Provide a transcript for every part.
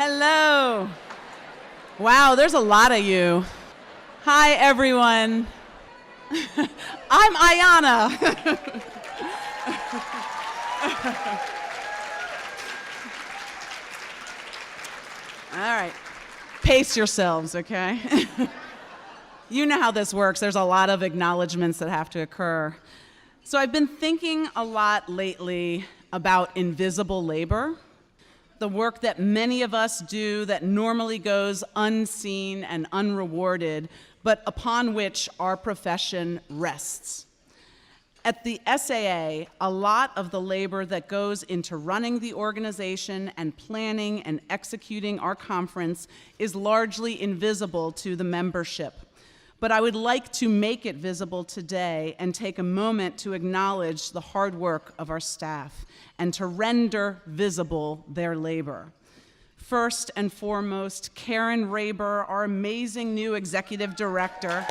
Hello. Wow, there's a lot of you. Hi, everyone. I'm Ayanna. All right. Pace yourselves, okay? You know how this works. There's a lot of acknowledgments that have to occur. So I've been thinking a lot lately about invisible labor, the work that many of us do that normally goes unseen and unrewarded, but upon which our profession rests. At the SAA, a lot of the labor that goes into running the organization and planning and executing our conference is largely invisible to the membership. But I would like to make it visible today and take a moment to acknowledge the hard work of our staff and to render visible their labor. First and foremost, Karen Raber, our amazing new executive director.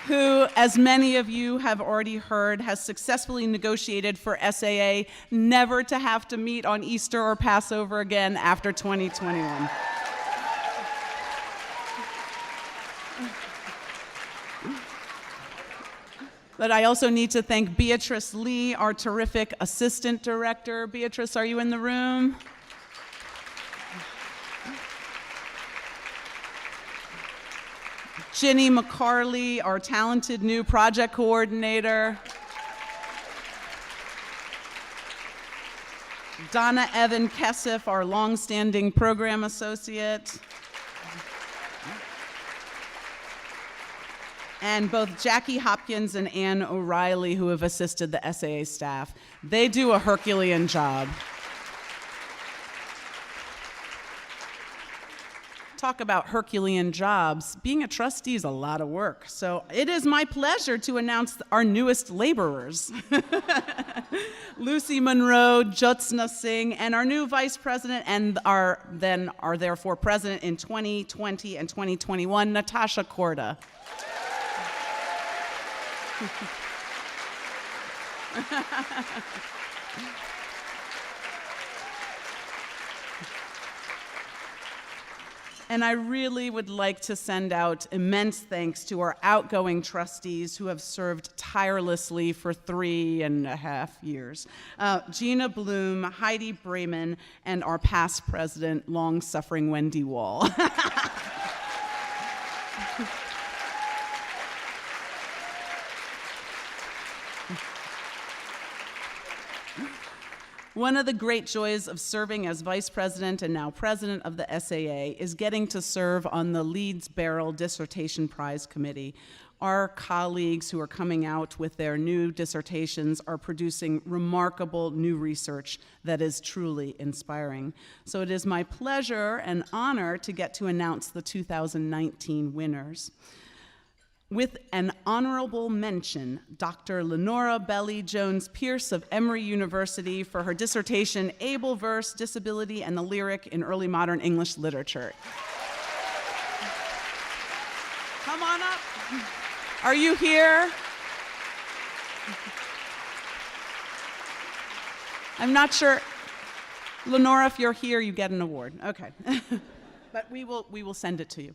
Who, as many of you have already heard, has successfully negotiated for SAA never to have to meet on Easter or Passover again after 2021. But I also need to thank Beatrice Lee, our terrific assistant director. Beatrice, are you in the room? Ginny McCarley, our talented new project coordinator. Donna Evan Kessif, our longstanding program associate. And both Jackie Hopkins and Ann O'Reilly, who have assisted the SAA staff. They do a Herculean job. Talk about Herculean jobs. Being a trustee is a lot of work. So it is my pleasure to announce our newest laborers. Lucy Monroe, Jyotsna Singh, and our new vice president and our therefore president in 2020 and 2021, Natasha Korda. And I really would like to send out immense thanks to our outgoing trustees who have served tirelessly for 3.5 years. Gina Bloom, Heidi Bremen, and our past president, long-suffering Wendy Wall. One of the great joys of serving as vice president and now president of the SAA is getting to serve on the Leeds Barrel Dissertation Prize Committee. Our colleagues who are coming out with their new dissertations are producing remarkable new research that is truly inspiring. So it is my pleasure and honor to get to announce the 2019 winners. With an honorable mention, Dr. Lenora Belly Jones-Pierce of Emory University for her dissertation, Able Verse, Disability, and the Lyric in Early Modern English Literature. Come on up. Are you here? I'm not sure. Lenora, if you're here, you get an award. Okay. But we will send it to you.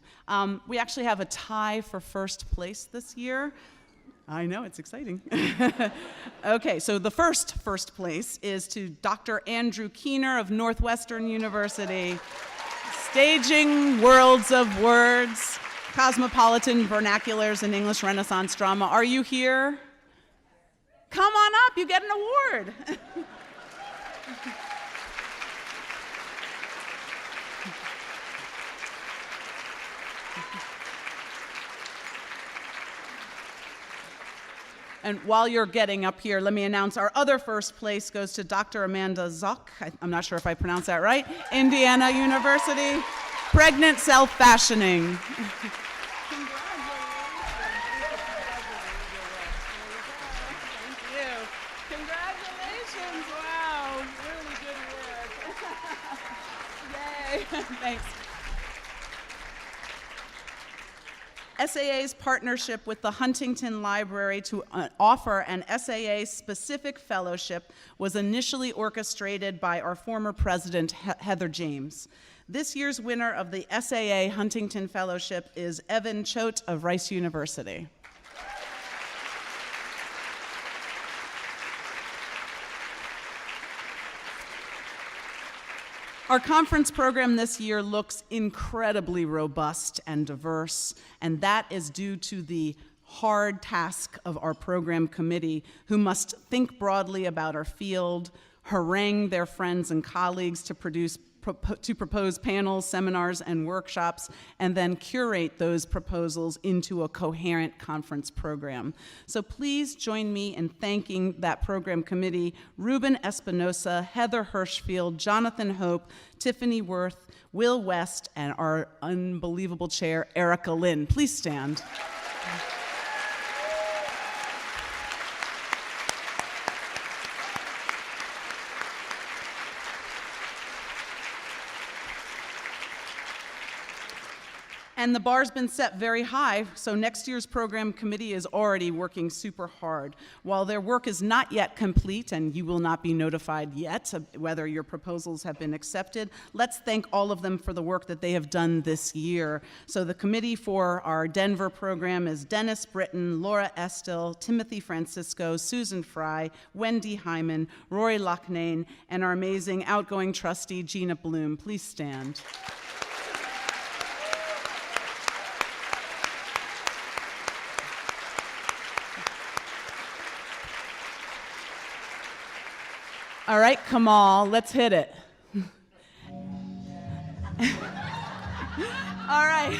We actually have a tie for first place this year. I know, it's exciting. Okay, so the first place is to Dr. Andrew Keener of Northwestern University, Staging Worlds of Words, Cosmopolitan Vernaculars and English Renaissance Drama. Are you here? Come on up, you get an award. And while you're getting up here, let me announce our other first place goes to Dr. Amanda Zock. I'm not sure if I pronounced that right. Indiana University, Pregnant Self-Fashioning. Congratulations, wow, really good work. Yay, thanks. SAA's partnership with the Huntington Library to offer an SAA-specific fellowship was initially orchestrated by our former president, Heather James. This year's winner of the SAA Huntington Fellowship is Evan Choate of Rice University. Our conference program this year looks incredibly robust and diverse, and that is due to the hard task of our program committee, who must think broadly about our field, harangue their friends and colleagues to propose panels, seminars, and workshops, and then curate those proposals into a coherent conference program. So please join me in thanking that program committee: Ruben Espinosa, Heather Hirschfield, Jonathan Hope, Tiffany Worth, Will West, and our unbelievable chair, Erica Lynn. Please stand. And the bar's been set very high, so next year's program committee is already working super hard. While their work is not yet complete, and you will not be notified yet whether your proposals have been accepted, let's thank all of them for the work that they have done this year. So the committee for our Denver program is Dennis Britton, Laura Estill, Timothy Francisco, Susan Fry, Wendy Hyman, Rory Loughnane, and our amazing outgoing trustee, Gina Bloom. Please stand. All right, Kamal, let's hit it. All right.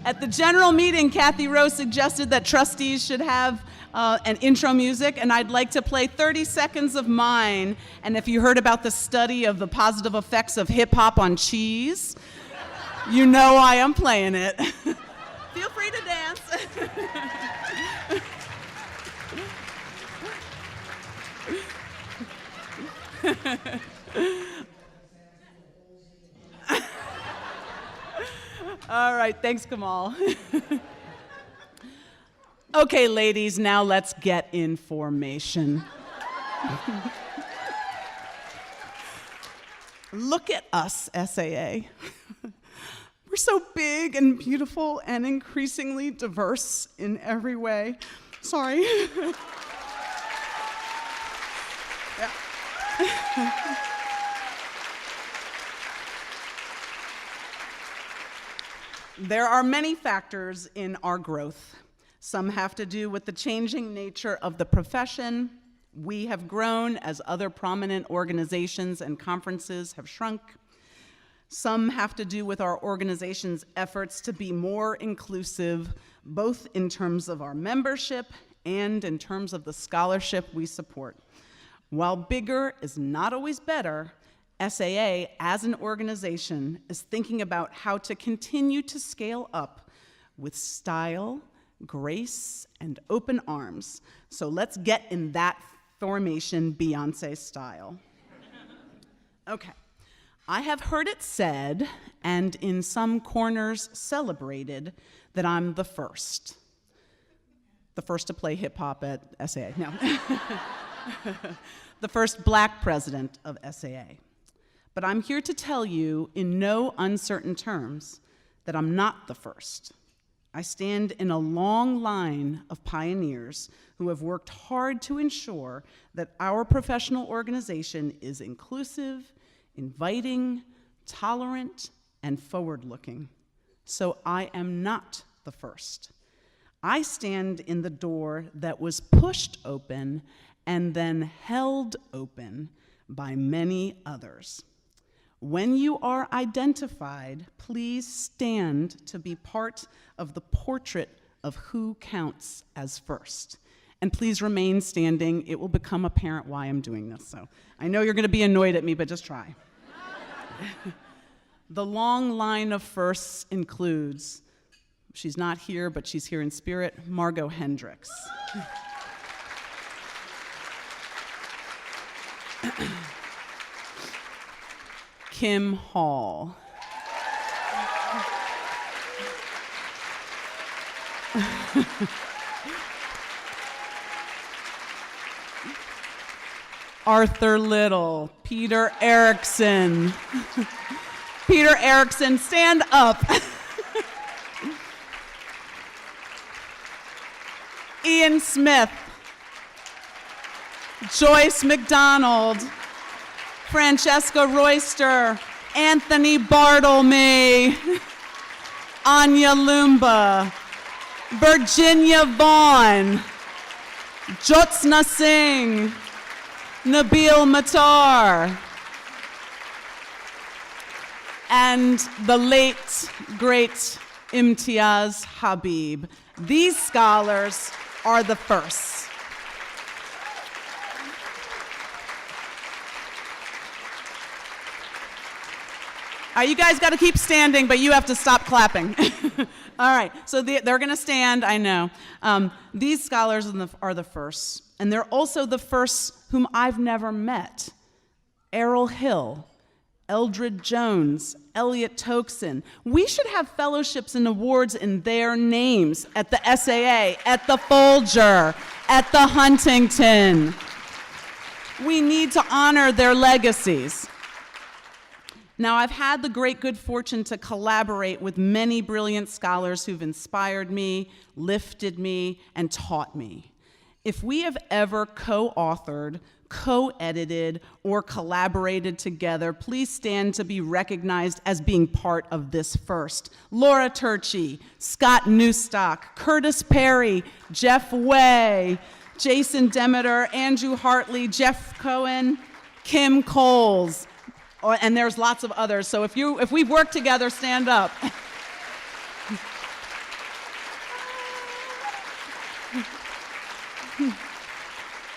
At the general meeting, Kathy Rowe suggested that trustees should have an intro music, and I'd like to play 30 seconds of mine. And if you heard about the study of the positive effects of hip hop on cheese, you know why I'm playing it. Feel free to dance. All right, thanks, Kamal. Okay, ladies, now let's get in formation. Look at us, SAA. We're so big and beautiful and increasingly diverse in every way. Sorry. Yeah. There are many factors in our growth. Some have to do with the changing nature of the profession. We have grown as other prominent organizations and conferences have shrunk. Some have to do with our organization's efforts to be more inclusive, both in terms of our membership and in terms of the scholarship we support. While bigger is not always better, SAA, as an organization, is thinking about how to continue to scale up with style, grace, and open arms. So let's get in that formation, Beyoncé style. Okay, I have heard it said, and in some corners celebrated, that I'm the first to play hip hop at SAA. No. The first Black president of SAA. But I'm here to tell you in no uncertain terms that I'm not the first. I stand in a long line of pioneers who have worked hard to ensure that our professional organization is inclusive, inviting, tolerant, and forward-looking. So I am not the first. I stand in the door that was pushed open and then held open by many others. When you are identified, please stand to be part of the portrait of who counts as first. And please remain standing. It will become apparent why I'm doing this. So I know you're going to be annoyed at me, but just try. The long line of firsts includes, she's not here, but she's here in spirit, Margot Hendricks. Kim Hall. Arthur Little, Peter Erickson. Peter Erickson, stand up. Ian Smith, Joyce McDonald, Francesca Royster, Anthony Bartlemy, Anya Lumba, Virginia Vaughn, Jyotsna Singh, Nabil Matar, and the late, great Imtiaz Habib. These scholars are the first. All right, you guys got to keep standing, but you have to stop clapping. All right, so they're going to stand, I know. These scholars are the first, and they're also the first whom I've never met. Errol Hill, Eldred Jones, Elliot Thompson. We should have fellowships and awards in their names at the SAA, at the Folger, at the Huntington. We need to honor their legacies. Now, I've had the great good fortune to collaborate with many brilliant scholars who've inspired me, lifted me, and taught me. If we have ever co-authored, co-edited, or collaborated together, please stand to be recognized as being part of this first. Laura Turchi, Scott Newstock, Curtis Perry, Jeff Way, Jason Demeter, Andrew Hartley, Jeff Cohen, Kim Coles, and there's lots of others. So if we've worked together, stand up.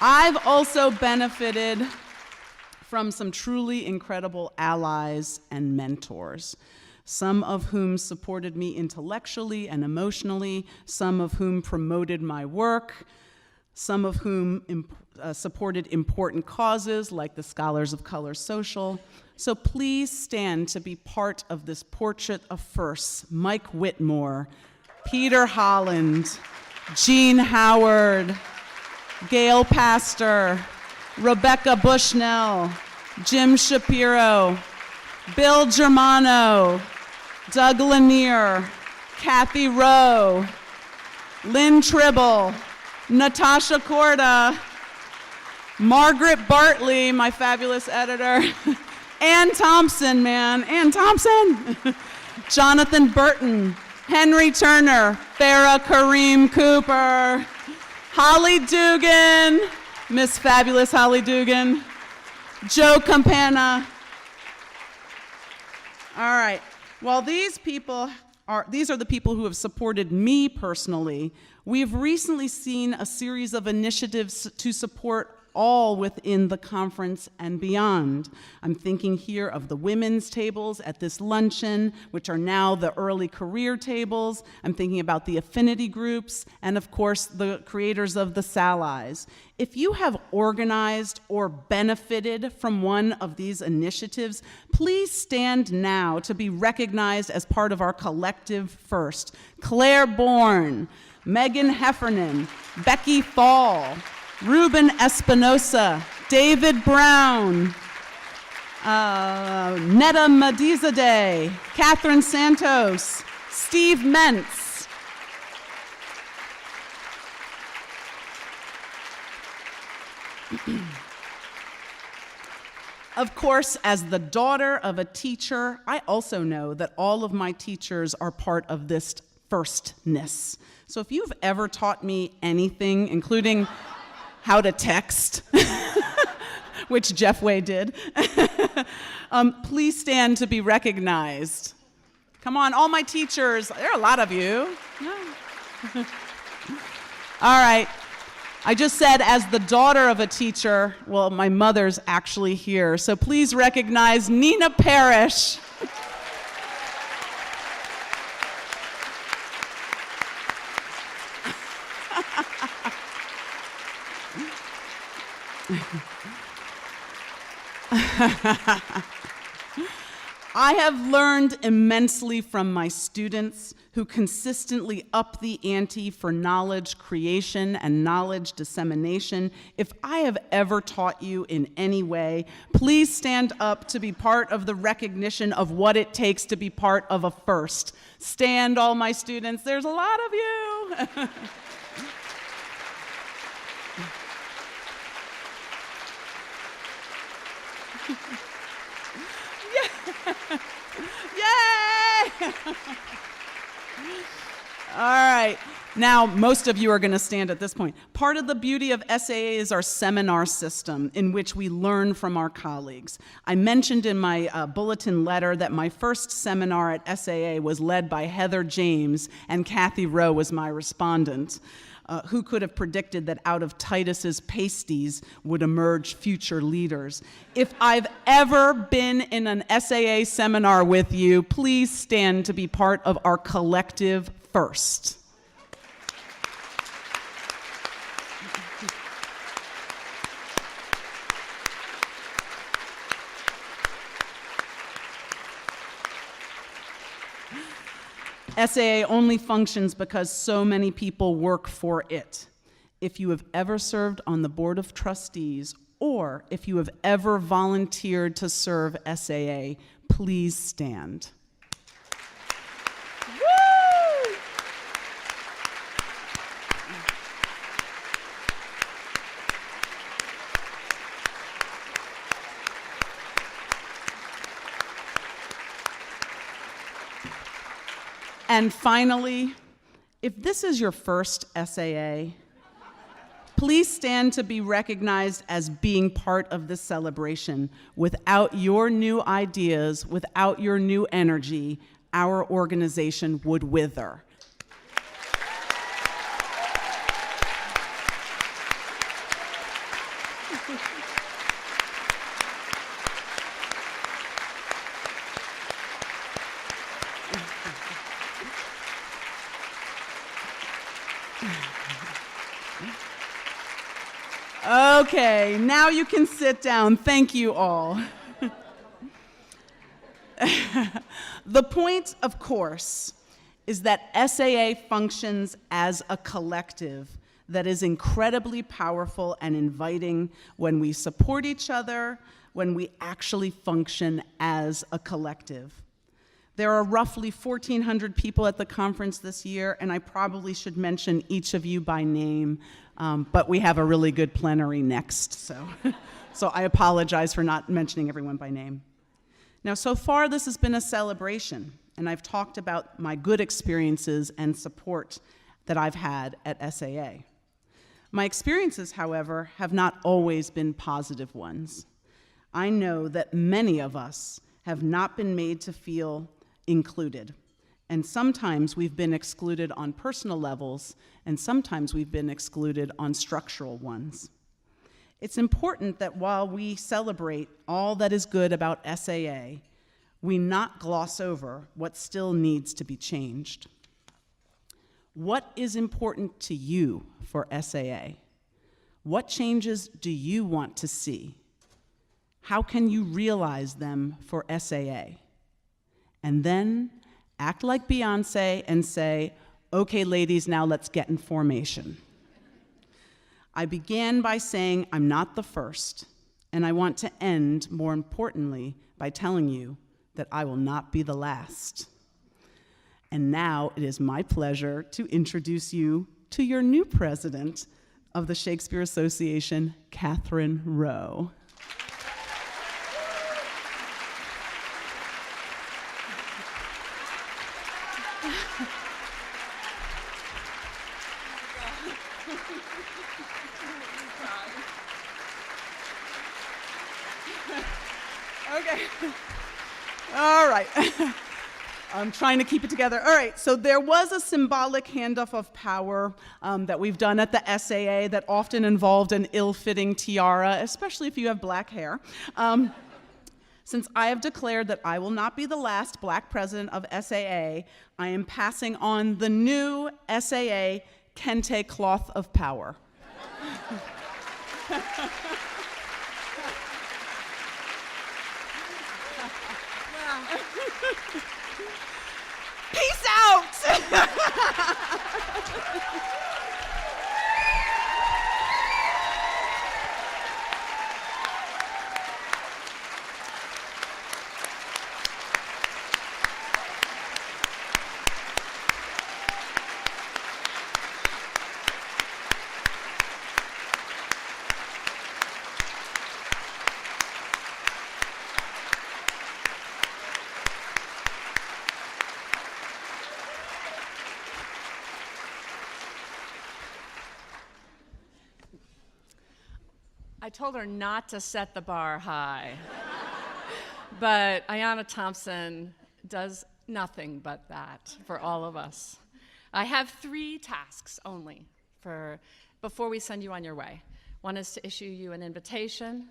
I've also benefited from some truly incredible allies and mentors, some of whom supported me intellectually and emotionally, some of whom promoted my work, some of whom supported important causes like the Scholars of Color Social. So please stand to be part of this portrait of firsts. Mike Whitmore, Peter Holland, Jean Howard, Gail Pastor, Rebecca Bushnell, Jim Shapiro, Bill Germano, Doug Lanier, Kathy Rowe, Lynn Tribble, Natasha Korda, Margaret Bartley, my fabulous editor, Ann Thompson, man, Ann Thompson, Jonathan Burton, Henry Turner, Farrah Kareem Cooper, Holly Dugan, Miss Fabulous Holly Dugan, Joe Campana. All right, well, these are the people who have supported me personally. We've recently seen a series of initiatives to support all within the conference and beyond. I'm thinking here of the women's tables at this luncheon, which are now the early career tables. I'm thinking about the affinity groups, and of course, the creators of the SALIs. If you have organized or benefited from one of these initiatives, please stand now to be recognized as part of our collective first. Claire Bourne, Megan Heffernan, Becky Fall, Ruben Espinosa, David Brown, Netta Madizadeh, Catherine Santos, Steve Mentz. Of course, as the daughter of a teacher, I also know that all of my teachers are part of this firstness. So if you've ever taught me anything, including how to text, which Jeff Way did, please stand to be recognized. Come on, all my teachers. There are a lot of you. Yeah. All right. I just said as the daughter of a teacher, well, my mother's actually here. So please recognize Nina Parrish. I have learned immensely from my students who consistently up the ante for knowledge creation and knowledge dissemination. If I have ever taught you in any way, please stand up to be part of the recognition of what it takes to be part of a first. Stand, all my students. There's a lot of you. Yay! All right. Now, most of you are going to stand at this point. Part of the beauty of SAA is our seminar system in which we learn from our colleagues. I mentioned in my bulletin letter that my first seminar at SAA was led by Heather James, and Kathy Rowe was my respondent. Who could have predicted that out of Titus's pasties would emerge future leaders? If I've ever been in an SAA seminar with you, please stand to be part of our collective first. SAA only functions because so many people work for it. If you have ever served on the Board of Trustees, or if you have ever volunteered to serve SAA, please stand. Woo! And finally, if this is your first SAA, please stand to be recognized as being part of this celebration. Without your new ideas, without your new energy, our organization would wither. Okay, now you can sit down. Thank you all. The point, of course, is that SAA functions as a collective that is incredibly powerful and inviting when we support each other, when we actually function as a collective. There are roughly 1,400 people at the conference this year, and I probably should mention each of you by name, but we have a really good plenary next, so I apologize for not mentioning everyone by name. Now, so far this has been a celebration, and I've talked about my good experiences and support that I've had at SAA. My experiences, however, have not always been positive ones. I know that many of us have not been made to feel included. And sometimes we've been excluded on personal levels, and sometimes we've been excluded on structural ones. It's important that while we celebrate all that is good about SAA, we not gloss over what still needs to be changed. What is important to you for SAA? What changes do you want to see? How can you realize them for SAA? And then act like Beyonce and say, okay, ladies, now let's get in formation. I began by saying I'm not the first, and I want to end, more importantly, by telling you that I will not be the last. And now it is my pleasure to introduce you to your new president of the Shakespeare Association, Catherine Rowe. Okay. All right. I'm trying to keep it together. All right, so there was a symbolic handoff of power that we've done at the SAA that often involved an ill-fitting tiara, especially if you have black hair. Since I have declared that I will not be the last Black president of SAA, I am passing on the new SAA Kente cloth of power. Peace out. I told her not to set the bar high. But Ayanna Thompson does nothing but that for all of us. I have 3 tasks only before we send you on your way. One is to issue you an invitation.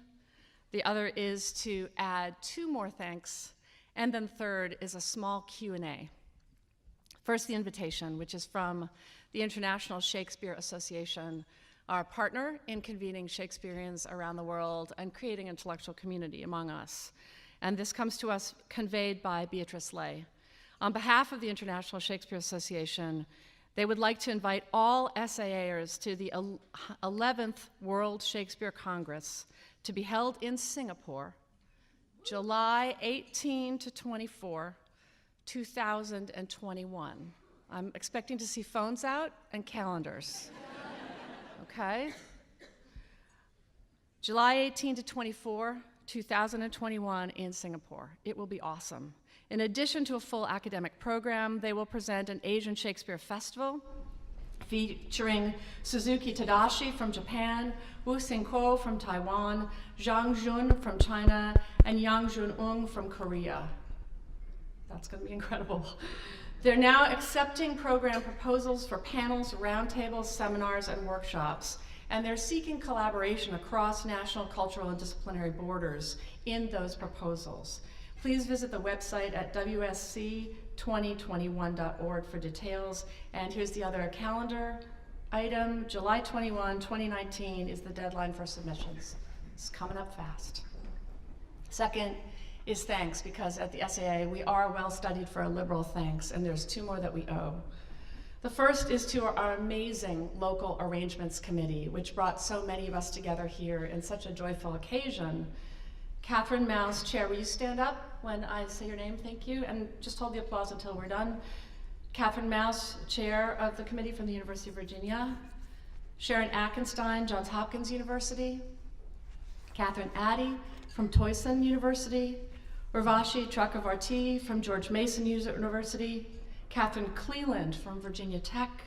The other is to add 2 more thanks. And then third is a small Q&A. First, the invitation, which is from the International Shakespeare Association, our partner in convening Shakespeareans around the world and creating intellectual community among us. And this comes to us conveyed by Beatrice Lay. On behalf of the International Shakespeare Association, they would like to invite all SAAers to the 11th World Shakespeare Congress to be held in Singapore, July 18 to 24, 2021. I'm expecting to see phones out and calendars. Okay? July 18 to 24, 2021 in Singapore. It will be awesome. In addition to a full academic program, they will present an Asian Shakespeare Festival featuring Suzuki Tadashi from Japan, Wu Xingguo from Taiwan, Zhang Jun from China, and Yang Jun-ung from Korea. That's going to be incredible. They're now accepting program proposals for panels, roundtables, seminars, and workshops, and they're seeking collaboration across national, cultural, and disciplinary borders in those proposals. Please visit the website at wsc2021.org for details, and here's the other calendar item. July 21, 2019 is the deadline for submissions. It's coming up fast. Second is thanks, because at the SAA we are well studied for a liberal thanks, and there's 2 more that we owe. The first is to our amazing local arrangements committee, which brought so many of us together here in such a joyful occasion. Catherine Mouse, Chair, will you stand up when I say your name? Thank you, and just hold the applause until we're done. Catherine Mouse, Chair of the committee from the University of Virginia. Sharon Ackenstein, Johns Hopkins University. Catherine Addy from Towson University. Urvashi Chakravarti from George Mason University, Catherine Cleland from Virginia Tech,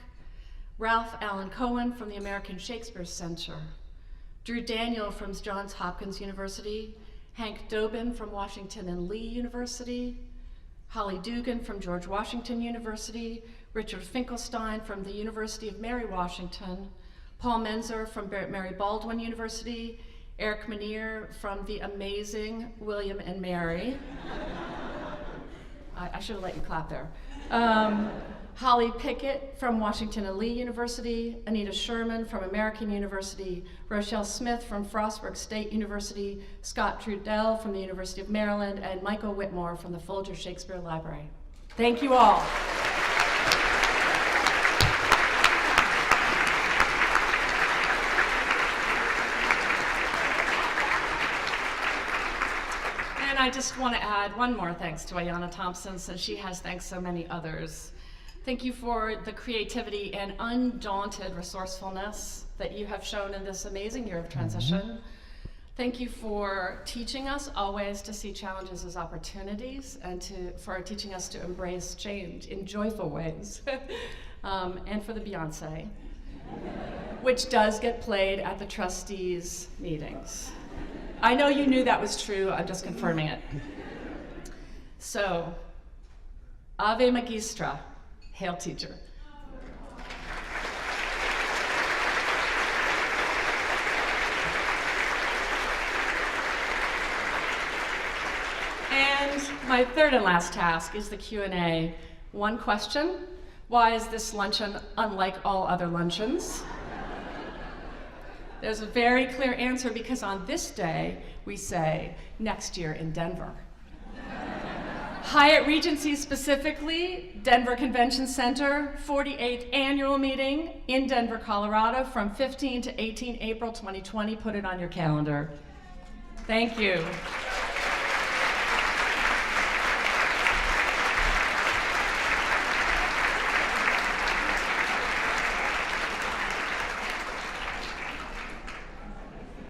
Ralph Allen Cohen from the American Shakespeare Center, Drew Daniel from Johns Hopkins University, Hank Dobin from Washington and Lee University, Holly Dugan from George Washington University, Richard Finkelstein from the University of Mary Washington, Paul Menzer from Mary Baldwin University, Eric Manier from the amazing William and Mary. I should have let you clap there. Holly Pickett from Washington and Lee University, Anita Sherman from American University, Rochelle Smith from Frostburg State University, Scott Trudell from the University of Maryland, and Michael Whitmore from the Folger Shakespeare Library. Thank you all. And I just want to add one more thanks to Ayanna Thompson, since she has thanked so many others. Thank you for the creativity and undaunted resourcefulness that you have shown in this amazing year of transition. Thank you for teaching us always to see challenges as opportunities, and for teaching us to embrace change in joyful ways. And for the Beyonce, which does get played at the trustees' meetings. I know you knew that was true, I'm just confirming it. So, Ave Magistra, Hail Teacher. And my third and last task is the Q&A. One question: why is this luncheon unlike all other luncheons? There's a very clear answer, because on this day, we say, next year in Denver. Hyatt Regency specifically, Denver Convention Center, 48th annual meeting in Denver, Colorado from 15 to 18 April 2020. Put it on your calendar. Thank you.